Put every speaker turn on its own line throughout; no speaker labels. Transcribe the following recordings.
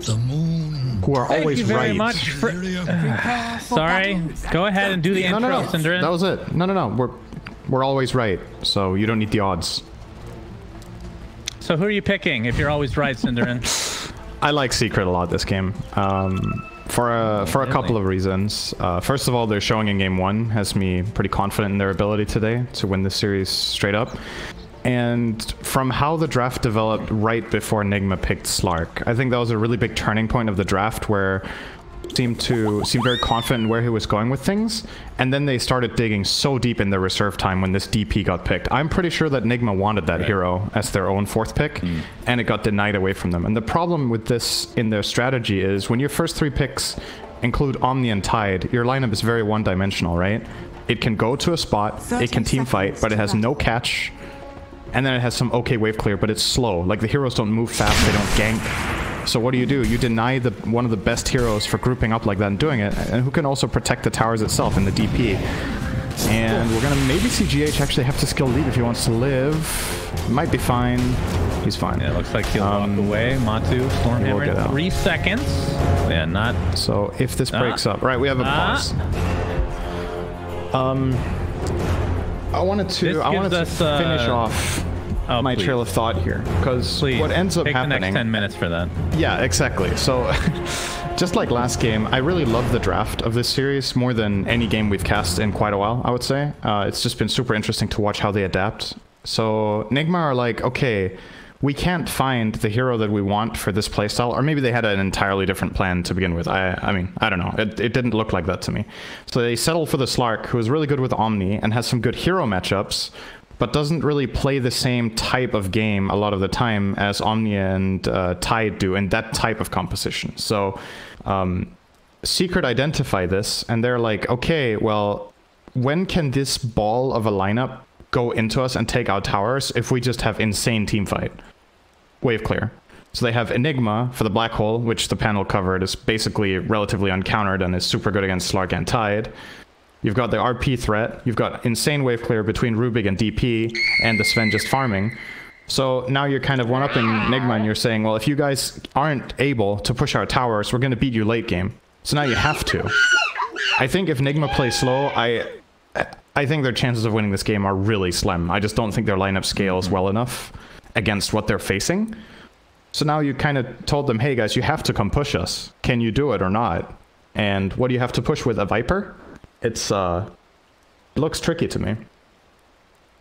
The moon.
Who are always right.
Thank you very much for... Sorry. Go ahead and do the intro, Cinderin.
That was it. No. We're always right, so you don't need the odds.
So who are you picking if you're always right, Cinderin?
I like Secret a lot this game. For a couple of reasons. First of all, their showing in game 1 has me pretty confident in their ability today to win this series straight up. And from how the draft developed right before Nigma picked Slark, I think that was a really big turning point of the draft where seemed very confident in where he was going with things, and then they started digging so deep in their reserve time when this DP got picked. I'm pretty sure that Nigma wanted that hero as their own 4th pick, and it got denied away from them. And the problem with this in their strategy is when your first 3 picks include Omni and Tide, your lineup is very one-dimensional, right? It can go to a spot, it can team fight, but it has no catch, and then it has some okay wave clear, but it's slow. Like, the heroes don't move fast, they don't gank. So what do? You deny one of the best heroes for grouping up like that and doing it, and who can also protect the towers itself in the DP. And we're gonna maybe see GH actually have to skill lead if he wants to live. Might be fine. He's fine.
Yeah, looks like he'll walk away. Matu, Stormhammer, 3 seconds. Yeah, not...
So if this breaks up... Right, we have a pause. I wanted to finish off my trail of thought here, because what ends up happening...
the next 10 minutes for that.
Yeah, exactly. So, just like last game, I really love the draft of this series more than any game we've cast in quite a while, I would say. It's just been super interesting to watch how they adapt. So, Nigma are like, okay, we can't find the hero that we want for this playstyle, or maybe they had an entirely different plan to begin with. I mean, I don't know. It didn't look like that to me. So they settled for the Slark, who is really good with Omni and has some good hero matchups, but doesn't really play the same type of game a lot of the time as Omni and Tide do in that type of composition. So Secret identify this, and they're like, okay, well, when can this ball of a lineup go into us and take out towers if we just have insane team fight? Wave clear. So they have Enigma for the black hole, which the panel covered is basically relatively uncountered and is super good against Slark and Tide. You've got the RP threat, you've got insane wave clear between Rubik and DP, and the Sven just farming. So now you're kind of one-upping Nigma and you're saying, well, if you guys aren't able to push our towers, we're going to beat you late game. So now you have to. I think if Nigma plays slow, I think their chances of winning this game are really slim. I just don't think their lineup scales well enough against what they're facing. So now you kind of told them, hey guys, you have to come push us. Can you do it or not? And what do you have to push with? A Viper? It looks tricky to me.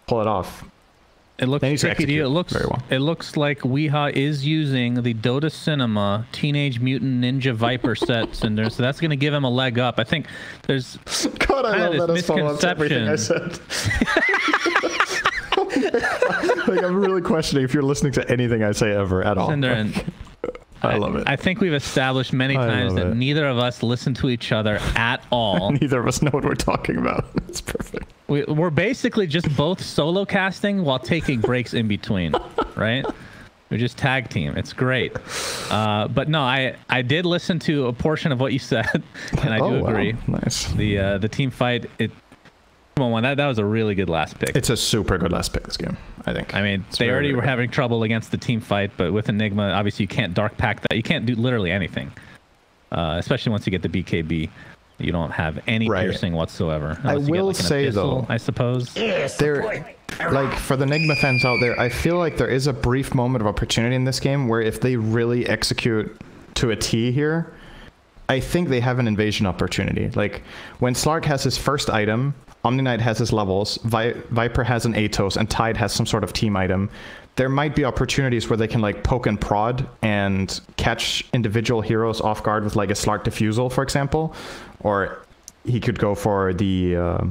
Pull it off.
It looks tricky to you. It looks like Weeha is using the Dota Cinema Teenage Mutant Ninja Viper set, Cinder, so that's going to give him a leg up. I think there's
God, I love that as follow-up to everything I said. Like, I'm really questioning if you're listening to anything I say ever at all.
Cinder,
I love it.
I think we've established many times that neither of us listen to each other at all.
Neither of us know what we're talking about. It's perfect.
We're basically just both solo casting while taking breaks in between, right? We just tag team. It's great. But no, I did listen to a portion of what you said, and I do agree.
Wow. Nice.
The team fight, that was a really good last pick.
It's a super good last pick this game, I think.
I mean, they already were having trouble against the team fight, but with Enigma, obviously you can't dark pack that. You can't do literally anything, especially once you get the BKB. You don't have any piercing whatsoever.
I will say though,
I suppose
like for the Nigma fans out there, I feel like there is a brief moment of opportunity in this game where if they really execute to a T here, I think they have an invasion opportunity. Like when Slark has his first item, Omni Knight has his levels, Viper has an Atos, and Tide has some sort of team item. There might be opportunities where they can like poke and prod and catch individual heroes off guard with like a Slark Diffusal, for example. Or he could go for the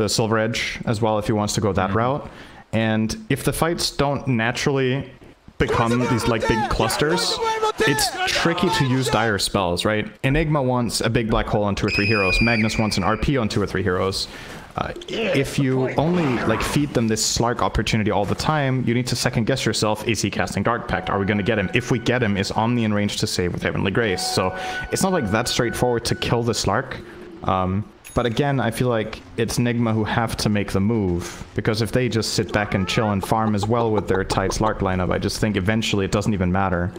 Silver Edge as well if he wants to go that route. And if the fights don't naturally become these like big clusters, it's tricky to use dire spells, right? Enigma wants a big black hole on 2 or 3 heroes. Magnus wants an RP on 2 or 3 heroes. If you only like feed them this Slark opportunity all the time, you need to second guess yourself. Is he casting Dark Pact? Are we going to get him? If we get him, is Omni in range to save with Heavenly Grace? So it's not like that straightforward to kill the Slark But again, I feel like it's Nigma who have to make the move, because if they just sit back and chill and farm as well with their tight Slark lineup, I just think eventually it doesn't even matter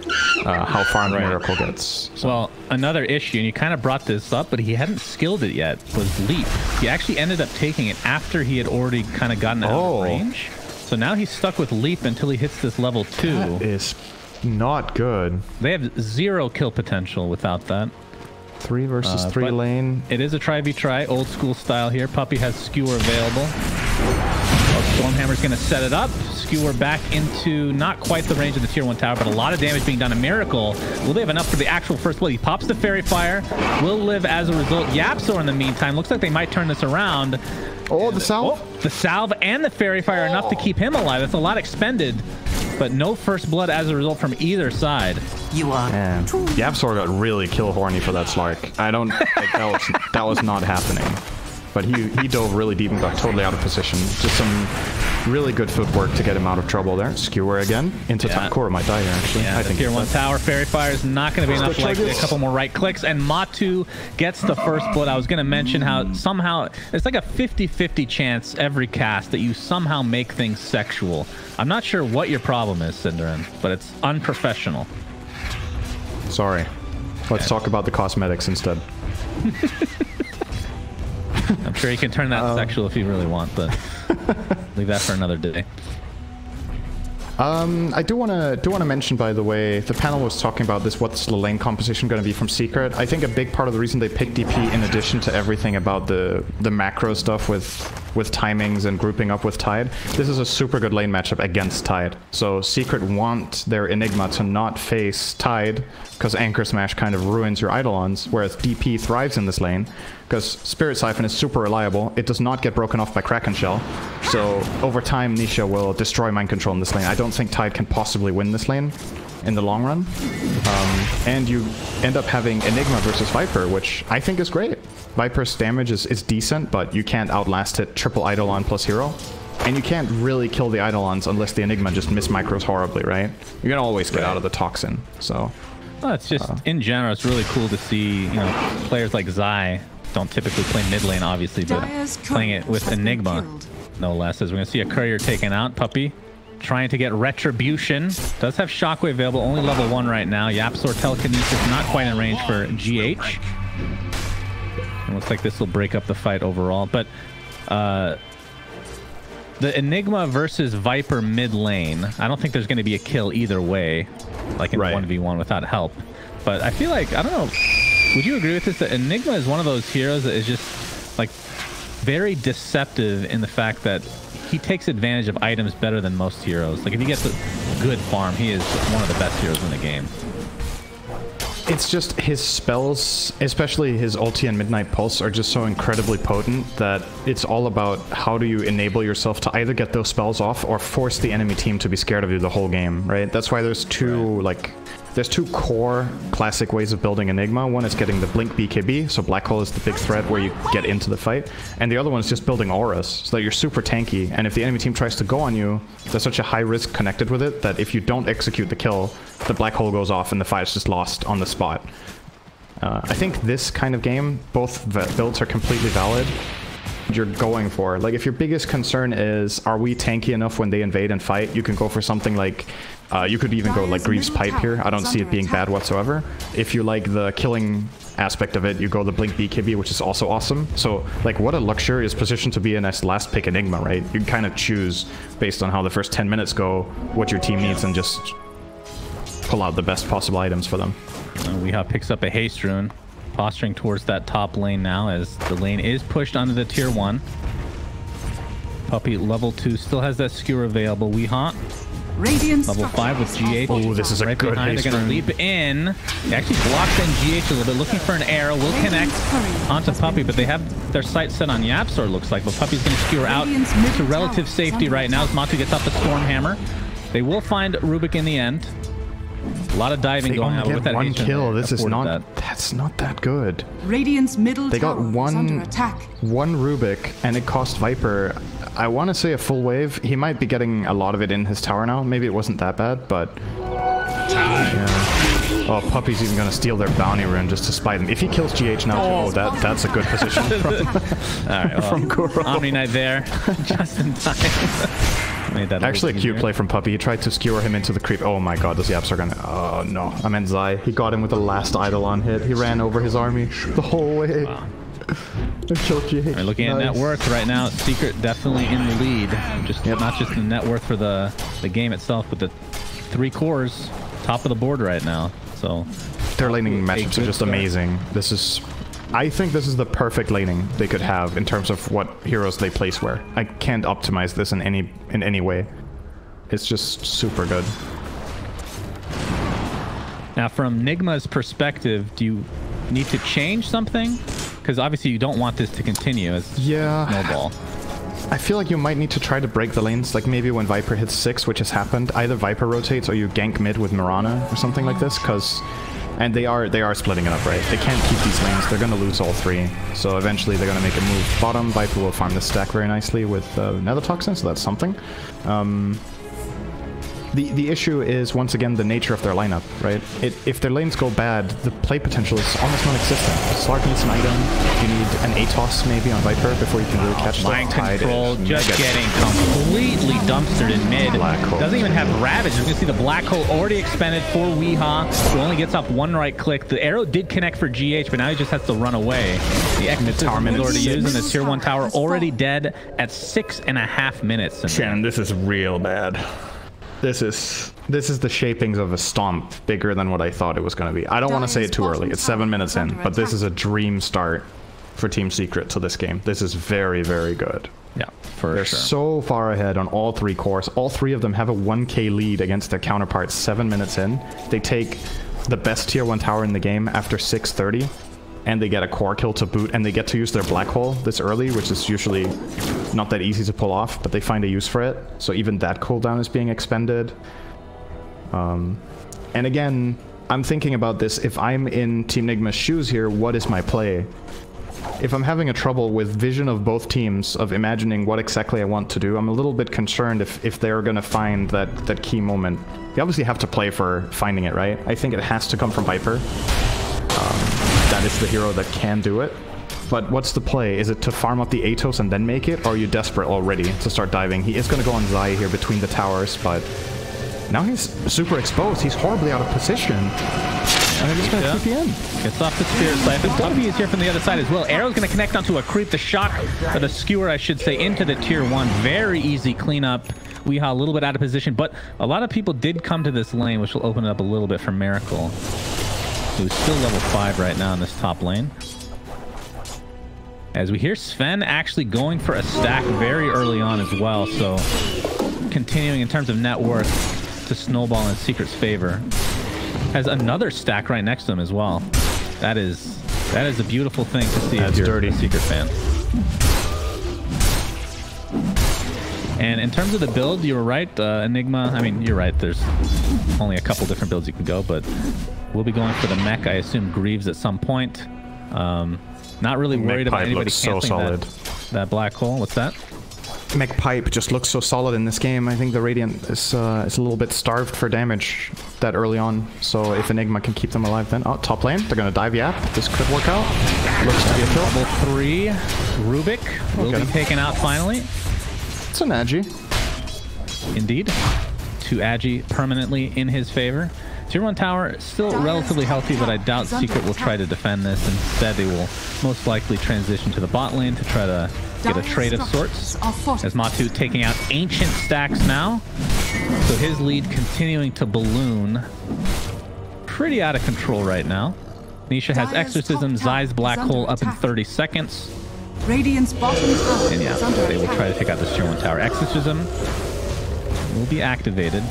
how far Miracle gets. So.
Well, another issue, and you kind of brought this up, but he hadn't skilled it yet, was Leap. He actually ended up taking it after he had already kind of gotten out of range. So now he's stuck with Leap until he hits this level 2.
That is not good.
They have 0 kill potential without that.
3 versus 3 lane.
It is a try-v-try, old school style here. Puppey has Skewer available. Stormhammer's going to set it up. Skewer back into not quite the range of the tier 1 tower, but a lot of damage being done to Miracle. Will they have enough for the actual first blood? He pops the Fairy Fire. Will live as a result. Yapsor in the meantime. Looks like they might turn this around.
Oh, the salve?
Oh, the salve and the Fairy Fire are enough to keep him alive. That's a lot expended, but no first blood as a result from either side.
You are.
Yapsor got really kill horny for that Slark. I don't like that was not happening. But he dove really deep and got totally out of position. Just some really good footwork to get him out of trouble there. Skewer again into top core. Might die here actually.
Yeah,
I think
tier 1 tower Fairy Fire is not going to be enough. Likely a couple more right clicks, and Matu gets the first blood. I was going to mention how somehow it's like a 50-50 chance every cast that you somehow make things sexual. I'm not sure what your problem is, Cinderin, but it's unprofessional.
Sorry. Let's talk about the cosmetics instead.
I'm sure you can turn that sexual if you really want, but leave that for another day.
I do want to mention, by the way, the panel was talking about this. What's the lane composition going to be from Secret? I think a big part of the reason they picked DP, in addition to everything about the macro stuff with timings and grouping up with Tide, this is a super good lane matchup against Tide. So Secret want their Enigma to not face Tide, because Anchor Smash kind of ruins your Eidolons, whereas DP thrives in this lane, because Spirit Siphon is super reliable. It does not get broken off by Kraken Shell. So over time, Nisha will destroy Mind Control in this lane. I don't think Tide can possibly win this lane in the long run. And you end up having Enigma versus Viper, which I think is great. Viper's damage is decent, but you can't outlast it triple Eidolon plus hero. And you can't really kill the Eidolons unless the Enigma just miss-micros horribly, right? You're gonna always get out of the Toxin, so...
Well, it's just, in general, it's really cool to see, you know, players like Zai don't typically play mid lane, obviously, but playing it with Enigma, no less, as we're going to see a Courier taken out. Puppey trying to get Retribution. Does have Shockwave available, only level 1 right now. Yapsor Telekinesis not quite in range for GH. It looks like this will break up the fight overall, but the Enigma versus Viper mid lane, I don't think there's going to be a kill either way, like in 1v1 without help. But I feel like, I don't know, would you agree with this, that Enigma is one of those heroes that is just like very deceptive in the fact that he takes advantage of items better than most heroes. Like if he gets a good farm, he is one of the best heroes in the game.
It's just his spells, especially his ulti and Midnight Pulse, are just so incredibly potent that it's all about how do you enable yourself to either get those spells off or force the enemy team to be scared of you the whole game, right? That's why there's there's two core classic ways of building Enigma. One is getting the Blink BKB, so Black Hole is the big threat where you get into the fight. And the other one is just building auras, so that you're super tanky. And if the enemy team tries to go on you, there's such a high risk connected with it that if you don't execute the kill, the Black Hole goes off and the fight is just lost on the spot. I think this kind of game, both builds are completely valid. You're going for, like, if your biggest concern is, are we tanky enough when they invade and fight, you can go for something like, you could even go like Greaves Pipe here. I don't see it being bad whatsoever. If you like the killing aspect of it, you go the Blink BKB, which is also awesome. So, like, what a luxurious position to be in as last pick Enigma, right? You can kind of choose, based on how the first 10 minutes go, what your team needs and just pull out the best possible items for them.
Weehaw picks up a Haste Rune, posturing towards that top lane now as the lane is pushed onto the tier 1. Puppey level 2 still has that skewer available. Weehaw level 5 with GH.
Oh, this is a
right
good
behind. They're going to leap in. He actually blocks in GH a little bit, looking for an arrow. Will connect onto Puppey, but they have their sight set on Yapsor, looks like. But Puppey's going to skewer out to relative safety right now as Matu gets off the Stormhammer. They will find Rubik in the end. A lot of diving going on with that.
One kill. This is not. That's not that good.
Radiant's middle
they got
tower is under attack.
one Rubik, and it cost Viper, I want to say, a full wave. He might be getting a lot of it in his tower now. Maybe it wasn't that bad, but yeah. Oh, Puppy's even gonna steal their bounty rune just to spite him. If he kills GH now, that's a good position from,
Alright, well,
from Kuro.
Omni Knight there, just in time. Made that
Actually, a cute play from Puppy. He tried to skewer him into the creep. Oh my god, those Yaps are gonna... Oh no, I meant Zai. He got him with the last Eidolon hit. He ran over his army the whole way.
Wow.
And killed GH.
Right, looking at net worth right now, Secret definitely in the lead. Just not just the net worth for the game itself, but the 3 cores, top of the board right now. So
their laning matchups are just amazing. This is... I think this is the perfect laning they could have in terms of what heroes they place where. I can't optimize this in any way. It's just super good.
Now, from Nigma's perspective, do you need to change something? Because obviously you don't want this to continue as snowball.
I feel like you might need to try to break the lanes, like maybe when Viper hits 6, which has happened, either Viper rotates or you gank mid with Mirana or something like this, because... And they are splitting it up, right? They can't keep these lanes. They're going to lose all 3. So eventually they're going to make a move bottom. Viper will farm this stack very nicely with Nether Toxin, so that's something. The issue is, once again, the nature of their lineup, right? If their lanes go bad, the play potential is almost non-existent. Slark needs an item. You need an Atos maybe on Viper before you can really catch the
Mind control just getting completely dumpstered in mid.
Black hole.
Doesn't even have Ravage. You can see the Black Hole already expended for Weehaw, who only gets off 1 right click. The arrow did connect for GH, but now he just has to run away. The exorcism is already used, and the tier 1 tower already dead at 6.5 minutes.
Shannon, this is real bad. This is the shapings of a stomp bigger than what I thought it was going to be. I don't want to say it too early. It's 7 minutes in, but this is a dream start for Team Secret to this game. This is very, very good.
Yeah, for
They're
sure.
so far ahead on all 3 cores. All 3 of them have a 1k lead against their counterparts 7 minutes in. They take the best tier 1 tower in the game after 6:30. And they get a core kill to boot, and they get to use their black hole this early, which is usually not that easy to pull off, but they find a use for it. So even that cooldown is being expended. And again, I'm thinking about this. If I'm in Team Nigma's shoes here, what is my play? If I'm having a trouble with vision of both teams, of imagining what exactly I want to do, I'm a little bit concerned if they're going to find that key moment. You obviously have to play for finding it, right? I think it has to come from Viper. That is the hero that can do it. But what's the play? Is it to farm up the Atos and then make it? Or are you desperate already to start diving? He is going to go on Zai here between the towers, but now he's super exposed. He's horribly out of position. And they're just going to TP in.
Gets off the Spirit Siphon. Puppy is here from the other side as well. Arrow's going to connect onto a creep. The shock, or the skewer, I should say, into the tier 1. Very easy cleanup. Weehaw a little bit out of position, but a lot of people did come to this lane, which will open it up a little bit for Miracle, who's still level 5 right now in this top lane. As we hear Sven actually going for a stack very early on as well, so continuing in terms of net worth to snowball in Secret's favor. Has another stack right next to him as well. That is a beautiful thing to see if you're a Secret fan. And in terms of the build, you were right, Enigma. I mean, you're right. There's only a couple different builds you can go, but we'll be going for the mech. I assume Greaves at some point. Not really worried about anybody canceling that black hole. What's that?
Mech Pipe just looks so solid in this game. I think the Radiant is a little bit starved for damage that early on. So if Enigma can keep them alive, then top lane, they're gonna dive Yap. This could work out. Looks to be a kill.
Level 3, Rubik will be taken out finally.
It's an Agi.
Indeed. 2 Agi permanently in his favor. Tier 1 tower still relatively healthy, but I doubt Secret will try to defend this. Instead, they will most likely transition to the bot lane to try to get a trade of sorts. As Matu taking out ancient stacks now. So his lead continuing to balloon. Pretty out of control right now. Nisha has Exorcism, Zai's Black Hole up in 30 seconds.
Radiant's bottom tower.
And yeah, they will try to take out this tier 1 tower. Exorcism will be activated.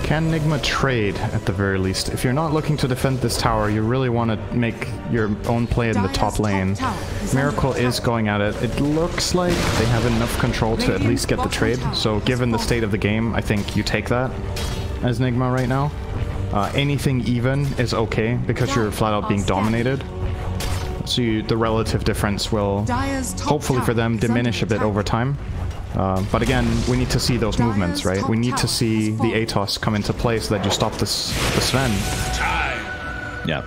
Can Nigma trade at the very least? If you're not looking to defend this tower, you really want to make your own play in the top lane. Miracle is going at it. It looks like they have enough control to at least get the trade. So given the state of the game, I think you take that as Nigma right now. Anything even is okay because you're flat out being dominated. So the relative difference will hopefully for them diminish a bit over time. But again, we need to see those movements, right? We need to see the Atos come into play so that you stop the Sven.
Yeah.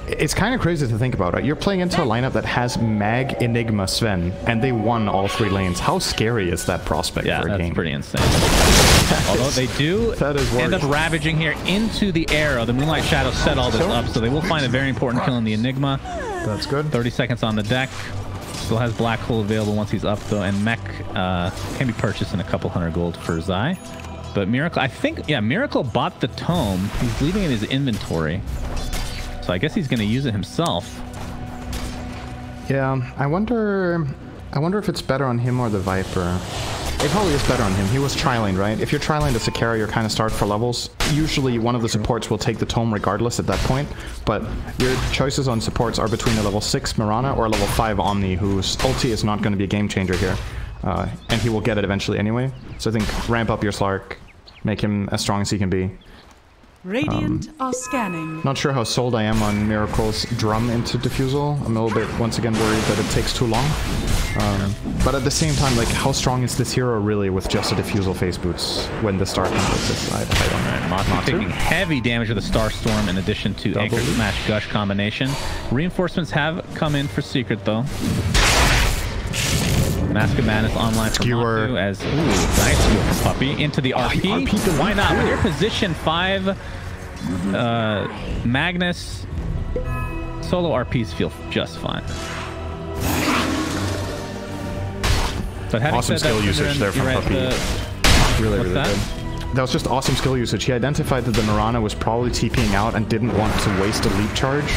It's kind of crazy to think about, right? You're playing into a lineup that has Mag, Enigma, Sven, and they won all 3 lanes. How scary is that prospect for a game? Yeah,
that's pretty insane. Although they do end up ravaging here into the arrow. The Moonlight Shadow set all this up, so they will find a very important kill in the Enigma.
That's good.
30 seconds on the deck. Still has Black Hole available once he's up, though, and Mech can be purchased in a couple hundred gold for Zai. But Miracle, I think, yeah, Miracle bought the Tome. He's leaving it in his inventory. So I guess he's going to use it himself.
Yeah, I wonder if it's better on him or the Viper. It probably is better on him. He was trialing, right? If you're trialing as a carry, you're kind of start for levels. Usually one of the supports will take the Tome regardless at that point, but your choices on supports are between a level 6 Mirana or a level 5 Omni, whose ulti is not going to be a game changer here. And he will get it eventually anyway. So I think ramp up your Slark, make him as strong as he can be.
Radiant are scanning.
Not sure how sold I am on Miracle's drum into Diffusal. I'm a little bit, once again, worried that it takes too long. But at the same time, like, how strong is this hero really with just a Diffusal face boots when the Star comes with this side? I don't know.
Mothra taking heavy damage with the Star Storm in addition to Anchor Smash Gush combination. Reinforcements have come in for Secret, though. Mask of Madness online for Matu as nice skewer from Puppy into the RP. Why not? When you're position 5, Magnus solo RPs feel just fine. But
awesome skill usage there from Puppy. Really good. That was just awesome skill usage. He identified that the Mirana was probably TPing out and didn't want to waste a leap charge.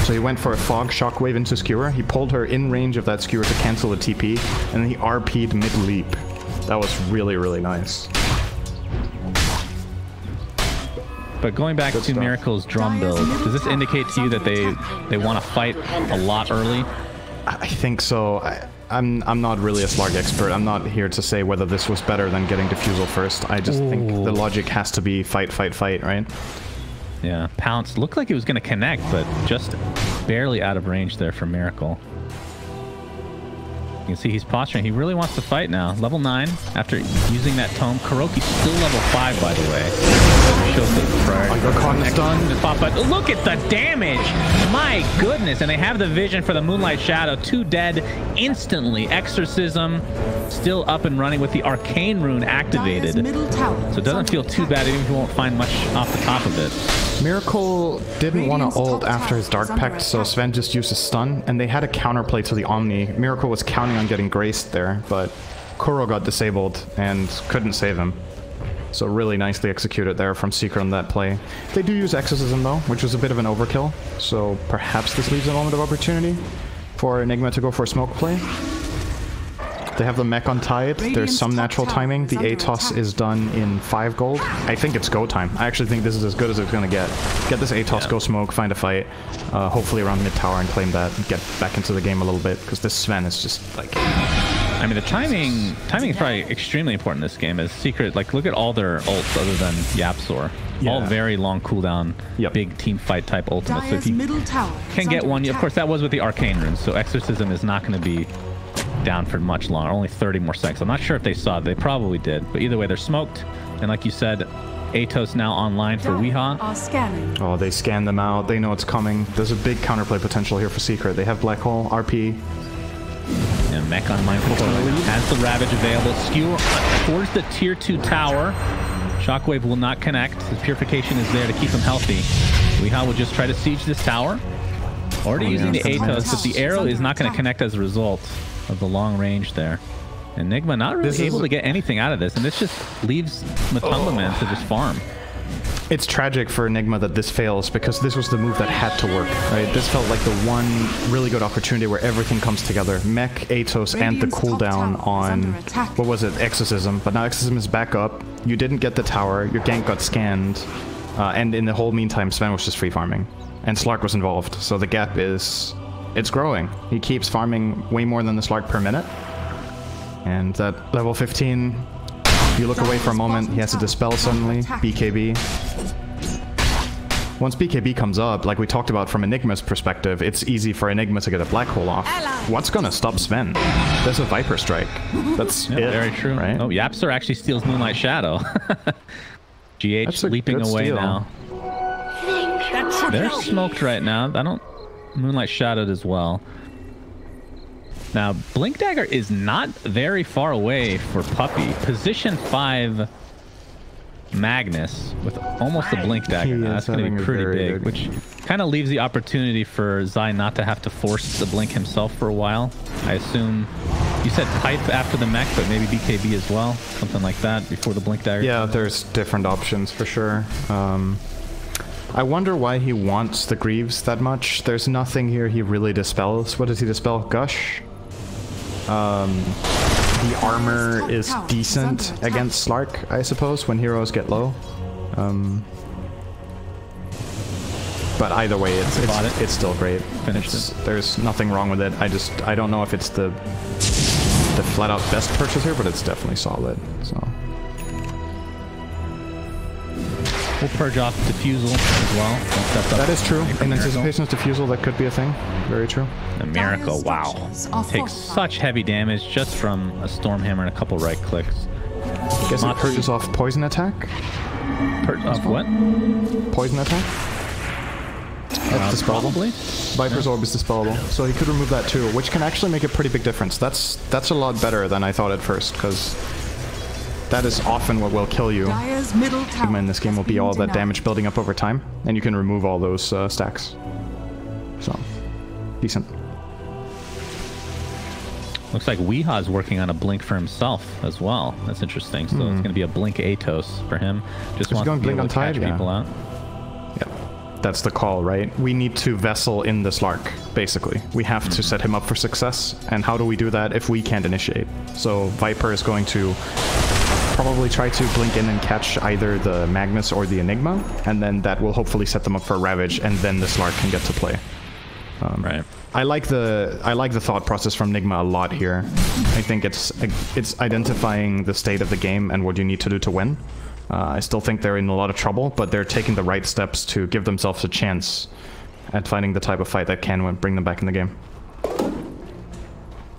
So he went for a Fog Shockwave into Skewer. He pulled her in range of that Skewer to cancel the TP, and then he RP'd mid-leap. That was really, really nice.
But going back to Miracle's drum build, does this indicate to you that they want to fight a lot early?
I think so. I'm not really a Slark expert. I'm not here to say whether this was better than getting Diffusal first. I just think the logic has to be fight, fight, fight, right?
Yeah, Pounce looked like it was going to connect, but just barely out of range there for Miracle. You can see he's posturing. He really wants to fight now. Level 9 after using that Tome. Kuroki's still level 5, by the way. Shows the priority. But look at the damage! My goodness! And they have the vision for the Moonlight Shadow. 2 dead instantly. Exorcism still up and running with the Arcane Rune activated. So it doesn't feel too bad, even if you won't find much off the top of it.
Miracle didn't want to ult after his Dark Pact, so Sven just used a stun, and they had a counterplay to the Omni. Miracle was counting on getting graced there, but Kuro got disabled and couldn't save him. So really nicely executed there from Secret on that play. They do use Exorcism though, which was a bit of an overkill, so perhaps this leaves a moment of opportunity for Enigma to go for a smoke play. They have the mech on Tide. There's some natural timing. The ATOS is done in 5 gold. I think it's go time. I actually think this is as good as it's going to get. Get this ATOS, go smoke, find a fight, hopefully around mid tower and claim that and get back into the game a little bit, because this Sven is just like...
I mean, the timing is probably extremely important in this game. As Secret, like, look at all their ults other than Yapsor. Yeah. All very long cooldown, big team fight type ultimates. So if you can get one, of course, that was with the Arcane Runes, so Exorcism is not going to be down for much longer, only 30 more seconds. I'm not sure if they saw it. They probably did. But either way, they're smoked. And like you said, Atos now online for Weehaw.
Oh, they scanned them out. They know it's coming. There's a big counterplay potential here for Secret. They have Black Hole, RP.
And Mech online for has the Ravage available. Skewer towards the tier 2 tower. Shockwave will not connect. His Purification is there to keep him healthy. Weehaw will just try to siege this tower. Already using the Atos, but the arrow is not going to connect as a result of the long range there. Enigma not really able to get anything out of this, and this just leaves Mudgolems to just farm.
It's tragic for Enigma that this fails, because this was the move that had to work, right? This felt like the one really good opportunity where everything comes together. Mech, Atos, and the cooldown on, what was it, Exorcism. But now Exorcism is back up. You didn't get the tower, your gank got scanned, and in the whole meantime, Sven was just free farming. And Slark was involved, so the gap is... it's growing. He keeps farming way more than the Slark per minute. And at level 15, if you look away for a moment, he has to dispel suddenly. BKB. Once BKB comes up, like we talked about from Enigma's perspective, it's easy for Enigma to get a Black Hole off. What's gonna stop Sven? There's a Viper Strike. That's it.
Very true.
Right?
Oh, Yapsor actually steals Moonlight Shadow. GH leaping away now. They're smoked right now. I don't... Moonlight shadowed as well. Now, Blink Dagger is not very far away for Puppey. Position 5 Magnus with almost a Blink Dagger. That's going to be pretty big, which kind of leaves the opportunity for Zai not to have to force the Blink himself for a while. I assume you said Pipe after the mech, but maybe BKB as well. Something like that before the Blink Dagger.
Yeah, there's different options for sure. I wonder why he wants the Greaves that much. There's nothing here he really dispels. What does he dispel? Gush? The armor is decent against Slark, I suppose, when heroes get low. But either way, it's still great. There's nothing wrong with it. I don't know if it's the flat out best purchase here, but it's definitely solid. So.
We'll purge off Diffusal as well.
That is true. In anticipation of Diffusal, that could be a thing. Very true.
The Miracle, wow. Takes such heavy damage just from a Stormhammer and a couple right clicks.
Guess it purges off Poison Attack?
Purge off what?
Poison Attack? That's dispellable.
Probably.
Viper's Orb is dispellable, so he could remove that too, which can actually make a pretty big difference. That's a lot better than I thought at first, because that is often what will kill you. Nigma in this game will be all that damage building up over time, and you can remove all those stacks. So, decent.
Looks like Weeha's working on a Blink for himself as well. That's interesting. So it's going to be a Blink Atos for him. Just wants to be able to catch people out.
Yep. That's the call, right? We need to Vessel in the Slark, basically. We have to set him up for success, and how do we do that if we can't initiate? So Viper is going to probably try to blink in and catch either the Magnus or the Enigma, and then that will hopefully set them up for Ravage, and then the Slark can get to play.
Right.
I like the thought process from Nigma a lot here. I think it's identifying the state of the game and what you need to do to win. I still think they're in a lot of trouble, but they're taking the right steps to give themselves a chance at finding the type of fight that can bring them back in the game.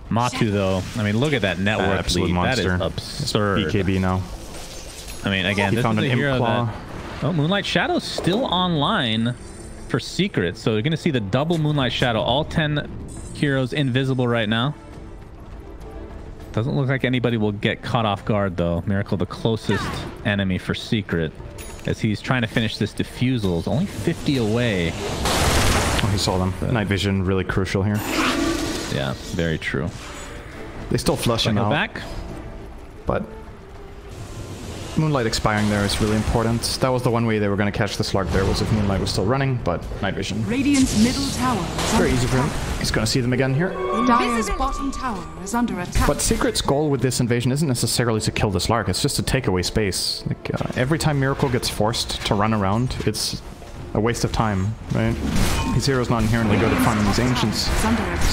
Matu, though, I mean, look at that network
absolute
lead.
monster.
That is absurd.
It's BKB now.
I mean, again, this is a hero that... Oh, Moonlight Shadow's still online for Secret, so you're going to see the double Moonlight Shadow. All 10 heroes invisible right now. Doesn't look like anybody will get caught off guard, though. Miracle, the closest enemy for Secret, as he's trying to finish this Diffusal. Is only 50 away.
Oh, he saw them. Night vision, really crucial here.
Yeah, very true.
They still flush him out.
Back.
But Moonlight expiring there is really important. That was the one way they were going to catch the Slark there, was if Moonlight was still running, but Night vision.
Radiant's middle tower is
very easy for him. He's going to see them again here.
Dire's bottom tower is under attack.
But Secret's goal with this invasion isn't necessarily to kill the Slark, it's just to take away space. Like, every time Miracle gets forced to run around, it's a waste of time, right? His hero's not inherently good at farming these Ancients,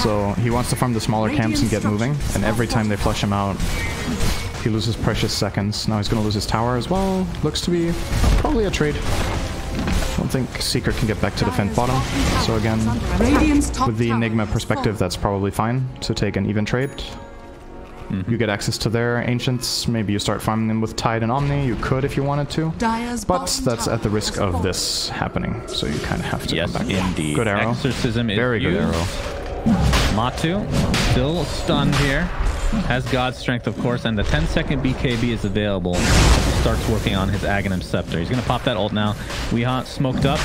so he wants to farm the smaller camps and get moving, and every time they flush him out, he loses precious seconds. Now he's going to lose his tower as well. Looks to be probably a trade. I don't think Secret can get back to defend bottom, so again, with the Enigma perspective, that's probably fine to take an even trade. You get access to their Ancients, maybe you start farming them with Tide and Omni, you could if you wanted to, but that's at the risk of this happening, so you kind of have to come back.
Indeed.
Good arrow.
Exorcism is
very good arrow.
Matu, still stunned here, has God's Strength, of course, and the 10-second BKB is available. He starts working on his Aghanim Scepter. He's going to pop that ult now. Weeha smoked up.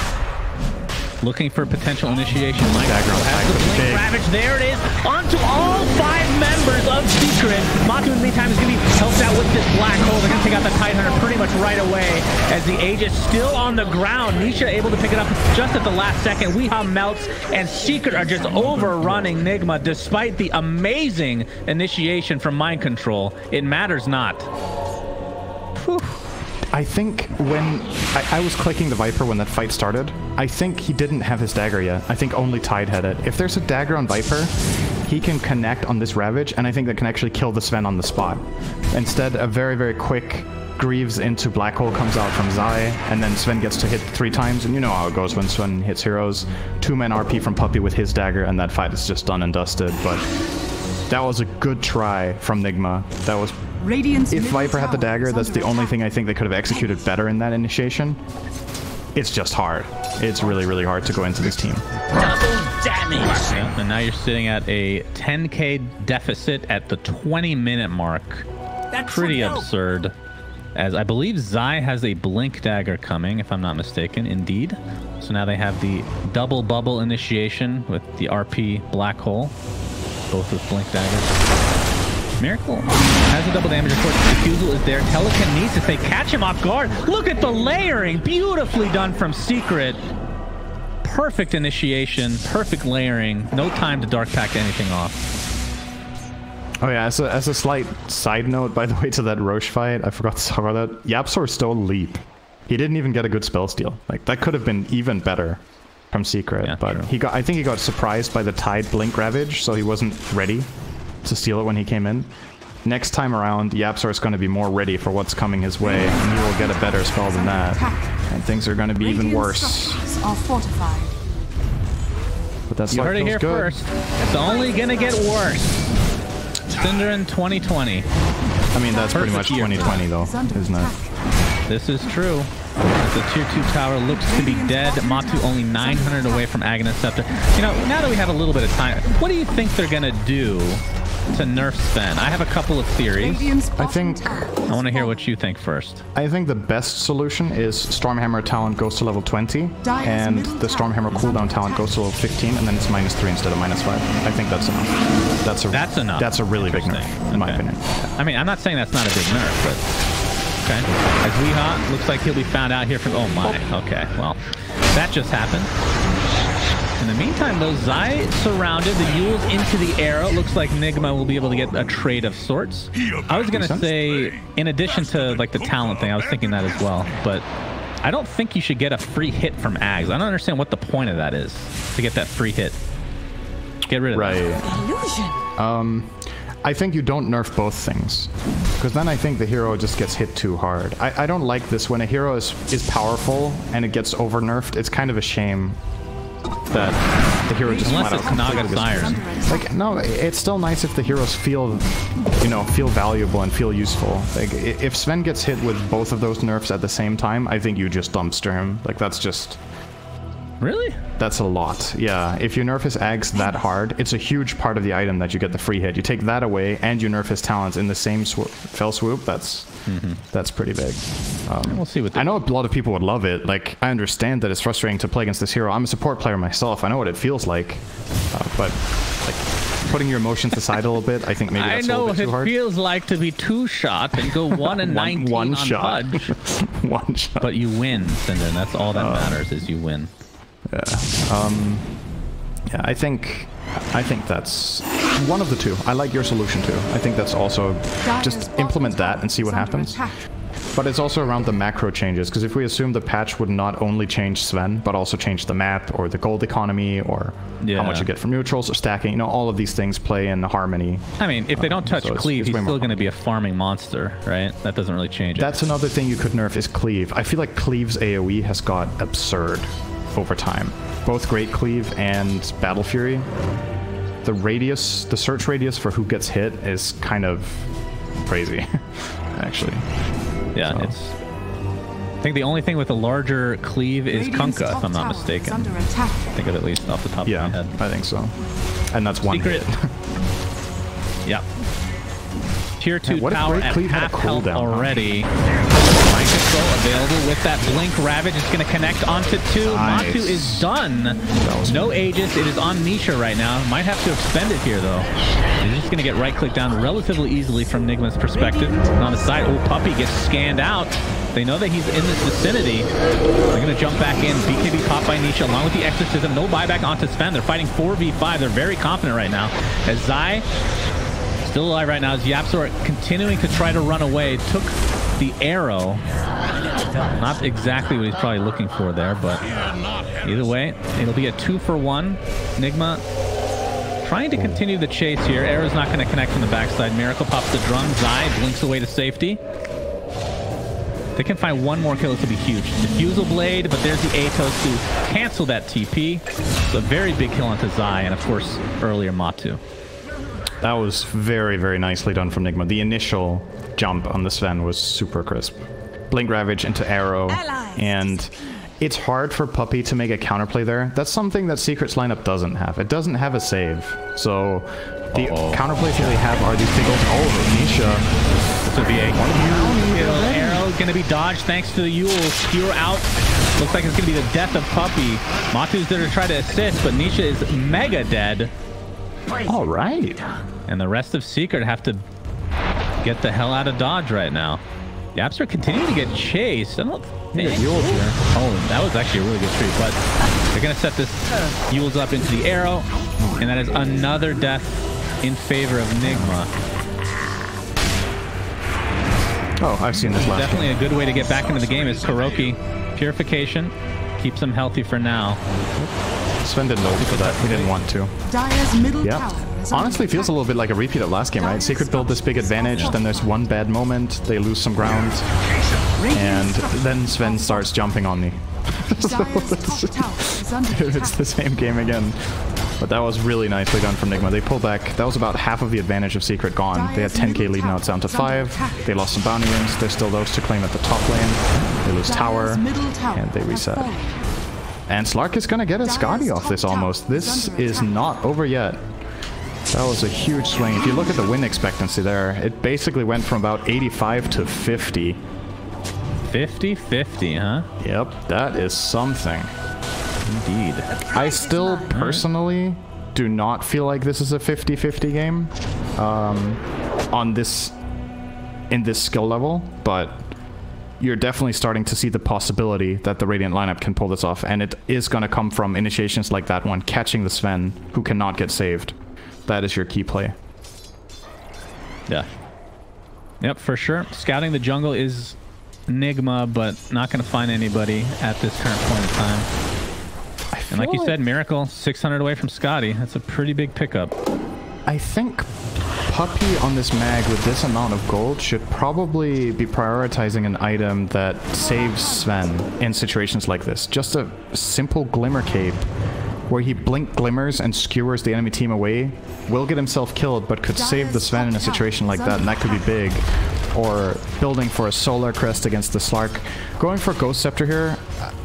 Looking for potential initiation. Mike has the Blink Ravage. There it is. Onto all 5 members of Secret. Matu, in the meantime, is going to be helped out with this black hole. They're going to take out the Tidehunter pretty much right away as the Aegis still on the ground. Nisha able to pick it up just at the last second. Weeha melts, and Secret are just overrunning Nigma despite the amazing initiation from Mind Control. It matters not. Whew.
I think when I was clicking the Viper when that fight started, I think he didn't have his dagger yet. I think only Tide had it. If there's a dagger on Viper, he can connect on this Ravage, and I think that can actually kill the Sven on the spot. Instead, a very, very quick Greaves into Black Hole comes out from Zai, and then Sven gets to hit 3 times, and you know how it goes when Sven hits heroes. 2-man RP from Puppey with his dagger, and that fight is just done and dusted, but that was a good try from Nigma. That was... If Viper had the dagger, that's the only thing I think they could have executed better in that initiation. it's just hard. It's really, really hard to go into this team.
Double damage.
Yeah, and now you're sitting at a 10k deficit at the 20-minute mark. Pretty absurd. As I believe Zai has a blink dagger coming, if I'm not mistaken. Indeed. So now they have the double bubble initiation with the RP black hole, both with blink daggers. Miracle has a double damage. Of course, Defusal is there. Telekinesis, they catch him off guard. Look at the layering, beautifully done from Secret. Perfect initiation, perfect layering. No time to dark pack anything off.
Oh yeah, as a slight side note, by the way, to that Roche fight, I forgot to talk about that. YapzOr stole Leap. He didn't even get a good spell steal. Like, that could have been even better from Secret,
yeah,
but
true.
I think he got surprised by the Tide Blink Ravage, so he wasn't ready to steal it when he came in. Next time around, YapzOr is going to be more ready for what's coming his way, and he will get a better spell than that. And things are going to be even worse.
Are fortified.
But that's
You
like
heard it here
good.
first. It's only going to get worse. Cinder in 2020.
I mean, that's pretty much
Perfect year.
2020, though, isn't it?
This is true. The tier 2 tower looks to be dead. Matu only 900 away from Aghanim Scepter. You know, now that we have a little bit of time, what do you think they're going to do to nerf Sven? I have a couple of theories.
I think...
I want to hear what you think first.
I think the best solution is Stormhammer talent goes to level 20, and the Stormhammer cooldown talent goes to level 15, and then it's -3 instead of -5. I think that's enough. That's
enough.
That's a really big nerf, in my opinion.
I mean, I'm not saying that's not a big nerf, but... Okay. As Weehaw, looks like he'll be found out here from... Oh my. Okay, well, that just happened. In the meantime, though, Zai surrounded, the Yules into the arrow. Looks like Nigma will be able to get a trade of sorts. I was going to say, in addition to like the talent thing, I was thinking that as well. But I don't think you should get a free hit from Ags. I don't understand what the point of that is, to get that free hit. Get rid of that.
Illusion. I think you don't nerf both things, because then I think the hero just gets hit too hard. I don't like this when a hero is powerful and it gets over nerfed. It's kind of a shame that the hero just
unless it's Naga Siren.
Like, no, it's still nice if the heroes feel, you know, feel valuable and feel useful. Like, if Sven gets hit with both of those nerfs at the same time, I think you just dumpster him. Like, that's just...
Really?
That's a lot. Yeah, if you nerf his Ags that hard, it's a huge part of the item that you get the free hit. You take that away and you nerf his talents in the same fell swoop. That's pretty big.
We'll see what
I know a lot of people would love it. Like, I understand that it's frustrating to play against this hero. I'm a support player myself. I know what it feels like. But like, putting your emotions aside a little bit, I think maybe that's a little bit too hard.
I know what it feels like to be two-shot and go 1 and 19
one
on
shot.
Pudge.
One shot.
But you win, Cinder. That's all that matters, is you win.
Yeah. Yeah, I think that's one of the two. I like your solution too. I think that's also just implement that and see what happens. But it's also around the macro changes, because if we assume the patch would not only change Sven, but also change the map or the gold economy or how much you get from neutrals or stacking, you know, all of these things play in harmony.
I mean, if they don't touch Cleave, he's still going to be a farming monster, right? That doesn't really change it.
That's another thing you could nerf is Cleave. I feel like Cleave's AoE has got absurd over time. Both Great Cleave and Battle Fury. The radius, the search radius for who gets hit is kind of crazy, actually.
Yeah, so. It's... I think the only thing with a larger cleave is Kunkka, if I'm not mistaken. I think of at least off the top of my head.
I think so. And that's one hit.
Yep. Tier 2
what
tower at half health already. Mind control available with that blink ravage. It's going to connect onto 2.
Nice.
Matu is done. No Aegis. It is on Nisha right now. Might have to expend it here though. He's just going to get right click down relatively easily from Nigma's perspective. And on the side, oh, Puppy gets scanned out. They know that he's in this vicinity. They're going to jump back in. BKB popped by Nisha along with the exorcism. No buyback onto Sven. They're fighting 4v5. They're very confident right now. As Zai still alive right now, as YapzOr continuing to try to run away. Took the arrow. Not exactly what he's probably looking for there, but either way, it'll be a 2-for-1. Nigma trying to continue the chase here. Arrow's not going to connect from the backside. Miracle pops the drum. Zai blinks away to safety. They can find one more kill. This will be huge. Diffusal Blade, but there's the Atos to cancel that TP. So a very big kill onto Zai, and of course, earlier Matu.
That was very, very nicely done from Nigma. The initial jump on the Sven was super crisp. Blink Ravage into Arrow, and it's hard for Puppey to make a counterplay there. That's something that Secret's lineup doesn't have. It doesn't have a save. So the counterplays that they have are these big old... Oh, Nisha.
This would be a kill. Arrow going to be dodged thanks to the Yule. Skewer out. Looks like it's going to be the death of Puppey. Matu's there to try to assist, but Nisha is mega dead.
All right.
And the rest of Secret have to get the hell out of dodge right now. The Apps are continuing to get chased. I don't think Yule's here. Oh, that was actually a really good streak, but they're going to set this Yule's up into the arrow, and that is another death in favor of Nigma.
Oh, I've seen this last
Definitely a good way to get back into the game is Kuroki. Purification keeps him healthy for now.
Sven didn't go for that. He didn't want to.
Dire's middle tower is under
Honestly, feels a little bit like a repeat of last game, right? Secret built this big advantage, then there's one bad moment, they lose some ground, and then Sven starts jumping on me. So it's the same game again. But that was really nicely done from Nigma. They pulled back. That was about half of the advantage of Secret gone. They had 10k lead, now it's down to 5. They lost some bounty rings. There's still those to claim at the top lane. They lose tower, and they reset. And Slark is going to get a Scotty off this almost. This is not over yet. That was a huge swing. If you look at the win expectancy there, it basically went from about 85 to 50.
50-50, huh?
Yep, that is something.
Indeed.
I still personally do not feel like this is a 50-50 game in this skill level, but you're definitely starting to see the possibility that the Radiant lineup can pull this off, and it is going to come from initiations like that one, catching the Sven, who cannot get saved. That is your key play.
Yeah. Yep, for sure. Scouting the jungle is Nigma, but not going to find anybody at this current point in time. And like you said, Miracle, 600 away from Scotty. That's a pretty big pickup.
I think Puppey on this mag with this amount of gold should probably be prioritizing an item that saves Sven in situations like this. Just a simple Glimmer Cape where he blink glimmers and skewers the enemy team away, will get himself killed, but could save the Sven in a situation like that, and that could be big. Or building for a Solar Crest against the Slark. Going for Ghost Scepter here,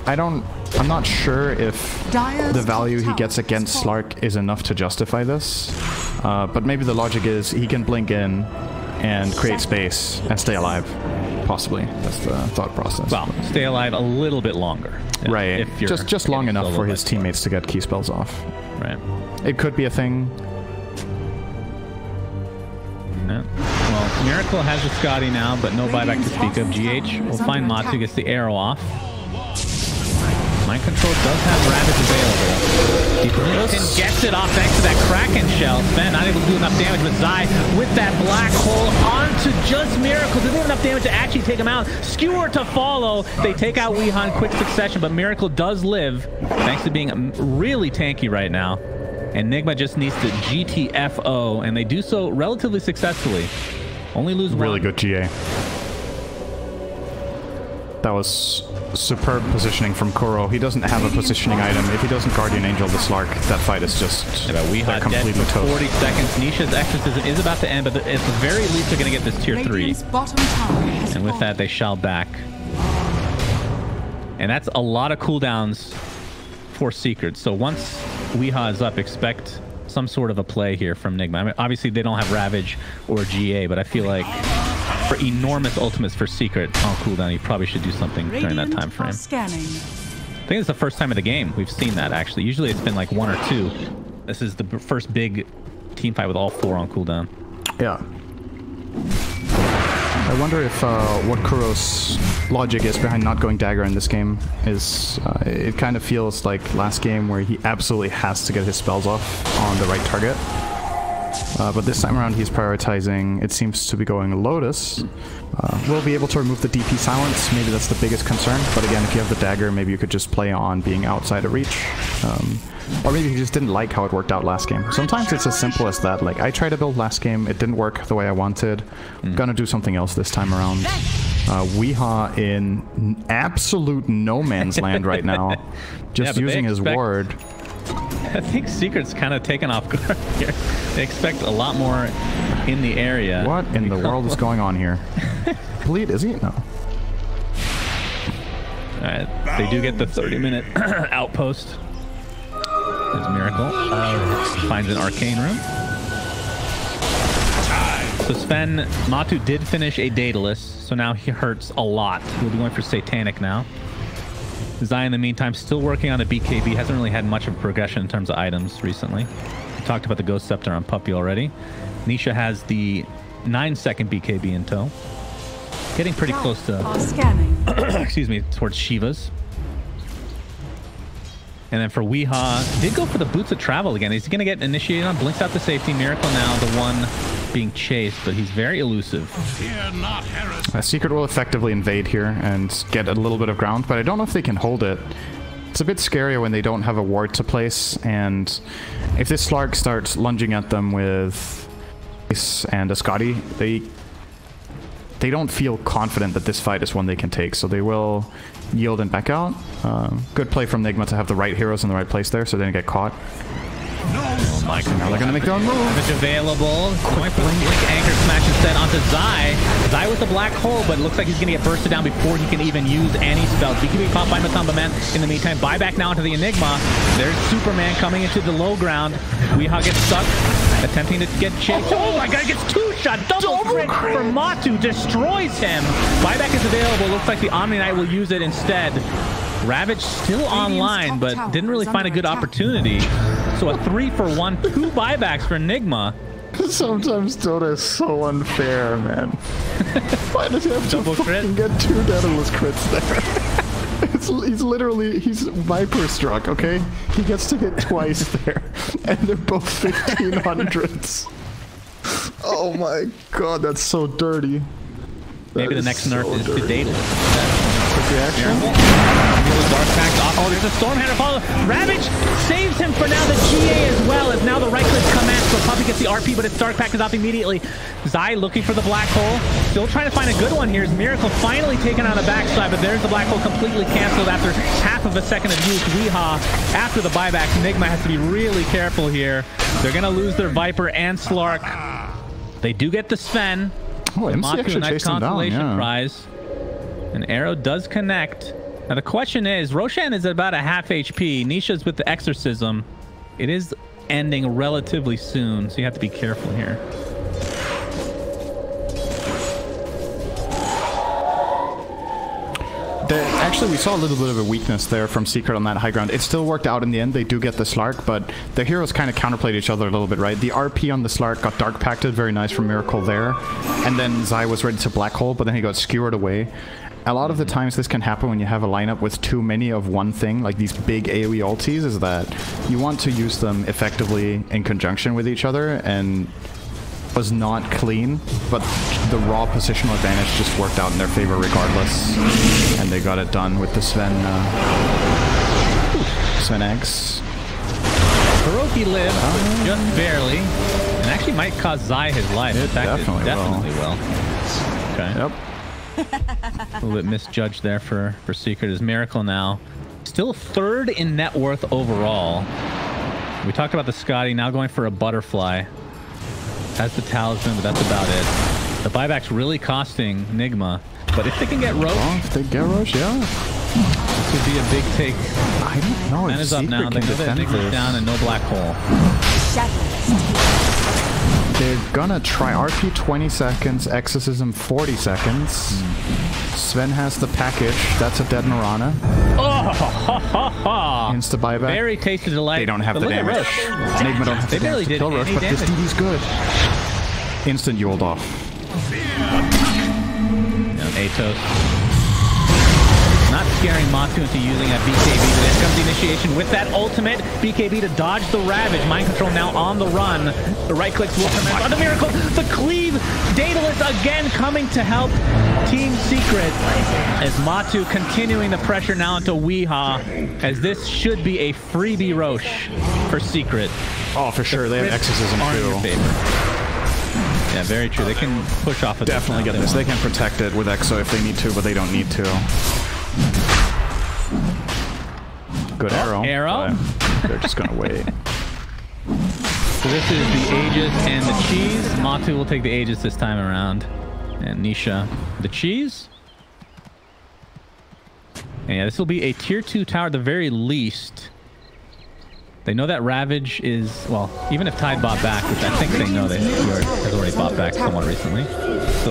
I'm not sure if the value he gets against Slark is enough to justify this. But maybe the logic is he can blink in and create space and stay alive. Possibly. That's the thought process.
Well, stay alive a little bit longer.
Right. Just long enough for his teammates to get key spells off.
Right.
It could be a thing.
Yeah. Well, Miracle has a Scotty now, but no buyback to speak of. GH will find Matu, gets the arrow off. Mind Control does have Ravage available. He blinks and gets it off thanks to that Kraken shell. Sven not able to do enough damage, but Zai with that black hole onto just Miracle. Doesn't have enough damage to actually take him out. Skewer to follow. They take out Weehan in quick succession, but Miracle does live thanks to being really tanky right now. And Nigma just needs to GTFO, and they do so relatively successfully. Only lose one.
Really good GA. That was superb positioning from Kuro. He doesn't have a positioning item. If he doesn't Guardian Angel the Slark, that fight is just completely toast.
40 seconds. Nisha's exorcism is about to end, but at the very least they're going to get this tier 3. And with that, they shall back. And that's a lot of cooldowns for Secret. So once Weeha is up, expect some sort of a play here from Nigma. I mean, obviously, they don't have Ravage or GA, but I feel like for enormous ultimates for Secret on cooldown, you probably should do something during that time frame. I think it's the first time of the game we've seen that, actually. Usually it's been like 1 or 2. This is the first big team fight with all 4 on cooldown.
Yeah. I wonder if what Kuro's logic is behind not going dagger in this game is it kind of feels like last game where he absolutely has to get his spells off on the right target. But this time around he's prioritizing, it seems to be going Lotus. We'll be able to remove the DP silence, maybe that's the biggest concern, but again, if you have the dagger, maybe you could just play on being outside of reach. Or maybe he just didn't like how it worked out last game. Sometimes it's as simple as that, like I tried to build last game, it didn't work the way I wanted, I'm gonna do something else this time around. Weeha in absolute no man's land right now, just using his ward.
I think Secret's kind of taken off guard here. They expect a lot more in the area.
What in the world is going on here? Bleed, is he? No.
All right, they do get the 30-minute outpost. There's Miracle. Finds an arcane room. So Sven, Matu did finish a Daedalus, so now he hurts a lot. We'll be going for Satanic now. Zai, in the meantime, still working on the BKB. Hasn't really had much of a progression in terms of items recently. We talked about the Ghost Scepter on Puppy already. Nisha has the 9-second BKB in tow. Getting pretty close to... excuse me, towards Shiva's. And then for Weehaw, did go for the Boots of Travel again. He's going to get initiated on. Blinks out to safety. Miracle now, the one being chased, but he's very elusive.
Secret will effectively invade here and get a little bit of ground, but I don't know if they can hold it. It's a bit scarier when they don't have a ward to place, and if this Slark starts lunging at them with Ace and a Scotty, they don't feel confident that this fight is one they can take, so they will yield and back out. Good play from Nigma to have the right heroes in the right place there, so they didn't get caught.
Oh my god.
Now they're gonna make their own move.
Damage available. Going for the Blink Anchor Smash instead onto Zai. Zai with the black hole, but it looks like he's gonna get bursted down before he can even use any spells. BKB pop by Matamba Man. In the meantime, buyback now into the Enigma. There's Superman coming into the low ground. Weehaw gets stuck, attempting to get chased. Oh my god, gets two-shot. Double crit for Matu. Destroys him. Buyback is available. Looks like the Omni Knight will use it instead. Ravage still online, but didn't really find a good opportunity. So a 3-for-1, 2 buybacks for Nigma.
Sometimes Dota is so unfair, man. Why does he have to
Double crit?
fucking get 2 Daedalus crits there? He's Viper struck, okay? He gets to hit twice there, and they're both 1500s. Oh my god, that's so dirty.
Maybe the next nerf is to Daedalus.
Dark
Pact off. Oh, there's a Stormhammer follow. Ravage saves him for now. The GA as well, as now the right click commands. So Puppy gets the RP, but its Dark Pact is off immediately. Zai looking for the black hole. Still trying to find a good one here. Is Miracle finally taken on the backside, but there's the black hole completely canceled after half of a second of use. Weehaw, after the buyback, Nigma has to be really careful here. They're going to lose their Viper and Slark. They do get the Sven.
Oh, MC actually
nice
chased him down,
consolation prize. An arrow does connect. Now the question is, Roshan is about a half HP. Nisha's with the Exorcism. It is ending relatively soon, so you have to be careful here.
Actually, we saw a little bit of a weakness there from Secret on that high ground. It still worked out in the end. They do get the Slark, but the heroes kind of counterplayed each other a little bit, right? The RP on the Slark got Dark Pacted, very nice from Miracle there. And then Zai was ready to Black Hole, but then he got skewered away. A lot of the times this can happen when you have a lineup with too many of one thing, like these big AoE ultis, is that you want to use them effectively in conjunction with each other, and was not clean, but the raw positional advantage just worked out in their favor regardless, and they got it done with the Sven X.
Hiroki lived, just barely, and actually might cost Zai his life.
It definitely
will. Okay.
Yep.
A little bit misjudged there for Secret. Is Miracle now still third in net worth overall. We talked about the Scotty, now going for a Butterfly. Has the Talisman, but that's about it. The buyback's really costing Nigma, but if they can get Roche...
Oh, if they get Roche, yeah.
This would be a big take.
I don't know if
is up now.
Secret can defend this.
Down and no black hole.
They're gonna try RP 20 seconds, Exorcism 40 seconds. Sven has the package. That's a dead Mirana.
Oh, ha, ha, ha.
Insta buyback.
Very tasty delight.
They don't have the damage. Nigma don't have the damage to kill Roche, but this DD's good. Instant Yuled off.
Atos. Not scaring Matu into using that BKB, but there comes the initiation with that ultimate. BKB to dodge the Ravage. Mind Control now on the run. The right clicks will come out. Oh, the Miracle! The Cleave! Daedalus again coming to help Team Secret. As Matu continuing the pressure now into Weehaw, as this should be a freebie Roche for Secret.
Oh, for sure. They have Exorcism too.
Yeah, very true. They can push off of this.
Definitely get this. They can protect it with Exo if they need to, but they don't need to. Good arrow. They're just gonna wait.
So this is the Aegis and the cheese. Matu will take the Aegis this time around. And Nisha, the cheese. And yeah, this will be a tier 2 tower at the very least. They know that Ravage is, well, even if Tide bought back, which I think they know that he has already bought back somewhat recently.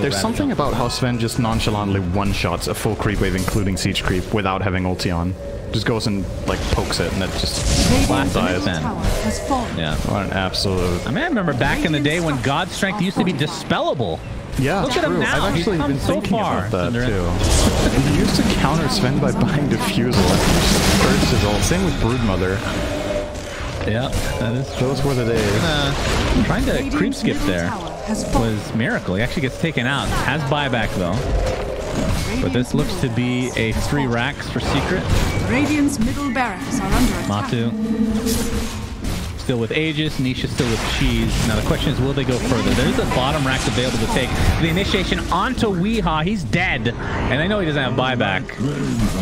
There's something about how Sven just nonchalantly one-shots a full creep wave, including siege creep, without having ulti on. Just goes and, like, pokes it, and it just dies.
Yeah.
What an absolute...
I mean, I remember back in the day when God's Strength used to be dispellable.
Yeah,
look at him now.
I've actually been
so
thinking
far,
about that, too. He used to counter Sven by buying Diffusal. First his ult. Same with Broodmother.
Yeah, that is true.
Those were the days.
Trying to creep skip there was Miracle. He actually gets taken out. Has buyback though. But this looks to be a 3 racks for Secret.
Radiant's middle barracks are under attack.
Matu still with Aegis, Nisha still with Cheese. Now the question is, will they go further? There's a bottom rack available to take. The initiation onto Weehaw. He's dead. And I know he doesn't have buyback.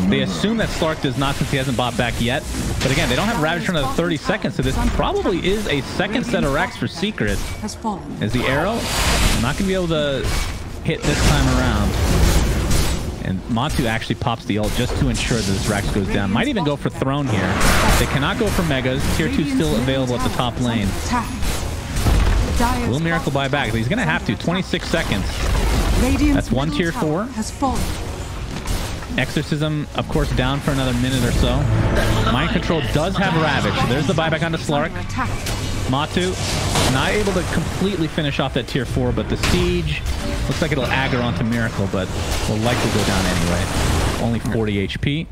They assume that Slark does not since he hasn't bought back yet. But again, they don't have Ravage for another 30 seconds, so this probably is a second set of racks for Secret. As the arrow, not going to be able to hit this time around. And Matu actually pops the ult just to ensure that this Rax goes down. Might even go for Throne here. They cannot go for Megas. Tier 2 still available at the top lane. Will Miracle buy back? He's going to have to. 26 seconds. That's 1 tier 4. Exorcism, of course, down for another minute or so. Mind Control does have Ravage. So there's the buyback onto Slark. Matu not able to completely finish off that tier 4, but the siege looks like it'll aggro onto Miracle, but will likely go down anyway. Only 40 HP.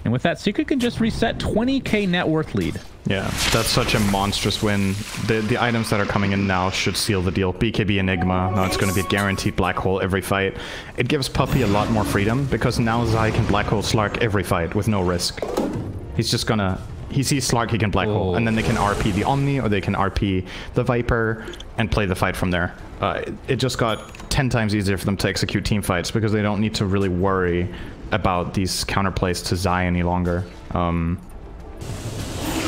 And with that, Secret can just reset 20k net worth lead.
Yeah, that's such a monstrous win. The items that are coming in now should seal the deal. BKB Enigma, now it's going to be a guaranteed black hole every fight. It gives Puppey a lot more freedom, because now Zai can black hole Slark every fight with no risk. He's just gonna... He sees Slark, he can black hole, and then they can RP the Omni, or they can RP the Viper, and play the fight from there. It just got 10 times easier for them to execute team fights, because they don't need to really worry about these counterplays to Zai any longer. I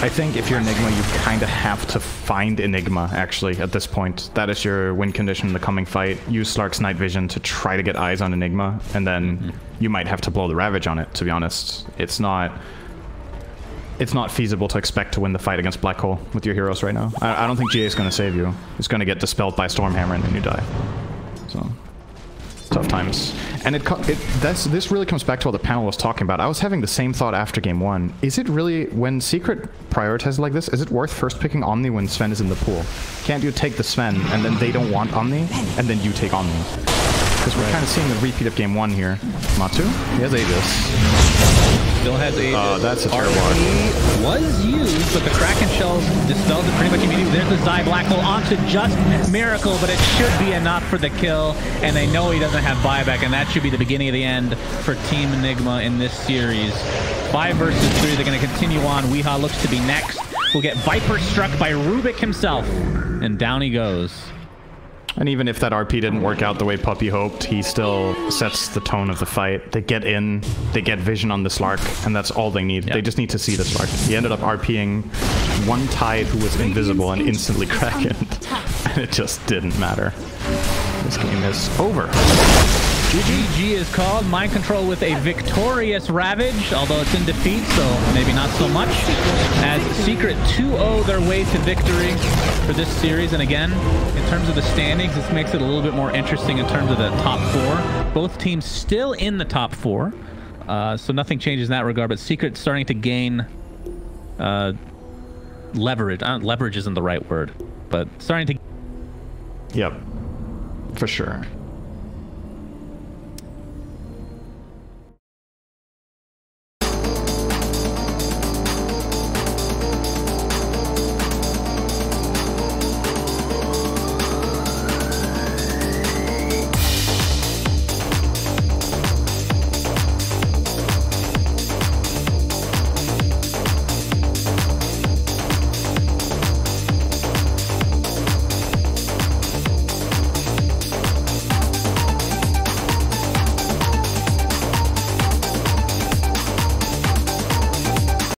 think if you're Nigma, you kind of have to find Enigma, actually, at this point. That is your win condition in the coming fight. Use Slark's night vision to try to get eyes on Enigma, and then you might have to blow the Ravage on it, to be honest. It's not feasible to expect to win the fight against Black Hole with your heroes right now. I don't think GA is going to save you. It's going to get dispelled by Stormhammer and then you die. So, tough times. And this really comes back to what the panel was talking about. I was having the same thought after game 1. Is it really, when Secret prioritizes like this, is it worth first picking Omni when Sven is in the pool? Can't you take the Sven and then they don't want Omni and then you take Omni? Because we're kind of seeing the repeat of game 1 here. Matu? He has Aegis.
Still has Aegis.
That's a terrible
RP was used, but the Kraken Shells dispels it pretty much immediately. There's the Zai Black Hole onto just Miracle, but it should be enough for the kill, and they know he doesn't have buyback, and that should be the beginning of the end for Team Enigma in this series. 5 versus 3, they're going to continue on. Weehaw looks to be next. We'll get Viper struck by Rubik himself, and down he goes.
And even if that RP didn't work out the way Puppey hoped, he still sets the tone of the fight. They get in, they get vision on the Slark, and that's all they need. Yep. They just need to see the Slark. He ended up RPing one Tide who was invisible and instantly Krakened. And it just didn't matter. This game is over.
GG is called. Mind Control with a victorious Ravage, although it's in defeat, so maybe not so much. As Secret 2-0 their way to victory for this series. And again, in terms of the standings, this makes it a little bit more interesting in terms of the top 4. Both teams still in the top 4, so nothing changes in that regard. But Secret starting to gain leverage. Leverage isn't the right word, but starting to...
Yep, for sure.